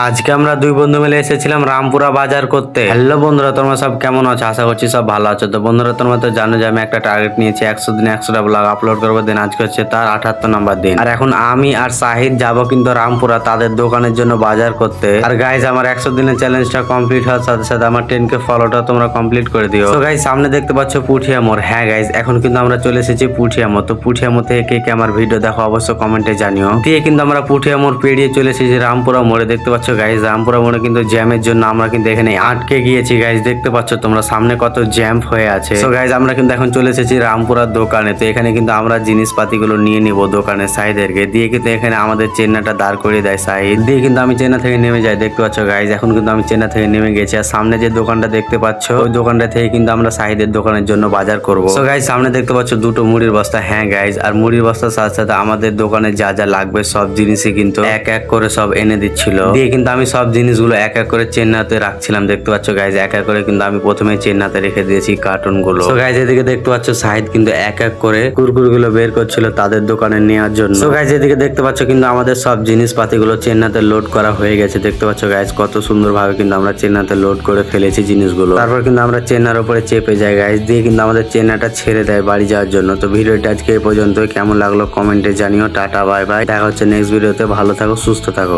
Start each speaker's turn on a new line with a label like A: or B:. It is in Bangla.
A: আজকে আমরা দুই বন্ধু মিলে এসেছিলাম রামপুরা বাজার করতে। হ্যালো বন্ধুরা, তোমরা সব কেমন আছো? আশা করছি সব ভালো আছো। তো বন্ধুরা, তোমরা তো জানো যে আমি একটা টার্গেট নিয়েছি, 100 দিনে 100টা ব্লগ আপলোড করবো। দিন আজকে হচ্ছে তার 78 নম্বর দিন। আর এখন আমি আর সাহিদ যাবো কিন্তু রামপুরা তাদের দোকানের জন্য বাজার করতে। আর গাইজ, আমার 100 দিনের চ্যালেঞ্জটা কমপ্লিট হওয়ার সাথে সাথে আমার 10K ফলোটা তোমরা কমপ্লিট করে দিও। তো গাইজ, সামনে দেখতে পাচ্ছ পুঠিয়া মোড়। হ্যাঁ গাইজ, এখন কিন্তু আমরা চলে এসেছি পুঠিয়া মোড়। তো পুঠিয়া মোড় থেকে কে কে আমার ভিডিও দেখো অবশ্য কমেন্টে জানিও। দিয়ে কিন্তু আমরা পুঠিয়া মোড় পেরিয়ে চলে এসেছি রামপুরা মোড়ে। দেখতে পাচ্ছ গাইজ, রামপুরা মোড়ে কিন্তু জ্যামের জন্য আমরা কিন্তু এখানে আটকে গিয়েছি গাইজ। দেখতে পাচ্ছ তোমরা সামনে কত জ্যাম হয়ে আছে। তো গাইজ, আমরা কিন্তু এখন চলে এসেছি রামপুরার দোকানে। তো এখানে কিন্তু আমরা জিনিসপাতি গুলো নিয়ে নিব দোকানে সাহিদেরকে দিয়ে। কিন্তু এখানে আমাদের চেন্নাটা দাঁড় করিয়ে দেয় সাহিদ। দিয়ে কিন্তু আমি চেন্না থেকে নেমে যাই। দেখতে পাচ্ছ গাইজ, এখন কিন্তু আমি চেন্না থেকে নেমে গেছি। আর সামনে যে দোকানটা দেখতে পাচ্ছ, ওই দোকানটা থেকে কিন্তু আমরা সাহিদের দোকানের জন্য বাজার করবো। তো গাইজ, সামনে দেখতে পাচ্ছ দুটো মুড়ির বস্তা। হ্যাঁ গাইজ, আর মুড়ির বস্তার সাথে সাথে আমাদের দোকানে যা যা লাগবে সব জিনিসই কিন্তু এক এক করে সব এনে দিচ্ছিল। দিয়ে কিন্তু আমি সব জিনিসগুলো এক এক করে চেন্নাতে রাখছিলাম। দেখতে পাচ্ছ গাইজ, এক এক করে কিন্তু আমি প্রথমে চেন্নাতে রেখে দিয়েছি কার্টুন গুলো। তো গাইজ, এদিকে দেখতে পাচ্ছ সাহিদ কিন্তু এক এক করে কুরকুর গুলো বের করছিল তাদের দোকানে নেওয়ার জন্য। তো গাইজ, এদিকে দেখতে পাচ্ছ কিন্তু আমাদের সব জিনিসপাতি গুলো চেন্নাতে লোড করা হয়ে গেছে। দেখতে পাচ্ছ গাইজ, কত সুন্দর ভাবে কিন্তু আমরা চেন্নাতে লোড করে ফেলেছি জিনিসগুলো। তারপর কিন্তু আমরা চেন্নার উপরে চেপে যাই গাইজ। দিয়ে কিন্তু আমাদের চেন্নাটা ছেড়ে দেয় বাড়ি যাওয়ার জন্য। তো ভিডিওটা আজকে এই পর্যন্ত। কেমন লাগলো কমেন্টে জানিও। টাটা বাই বাই, দেখা হচ্ছে নেক্সট ভিডিওতে। ভালো থাকো, সুস্থ থাকো।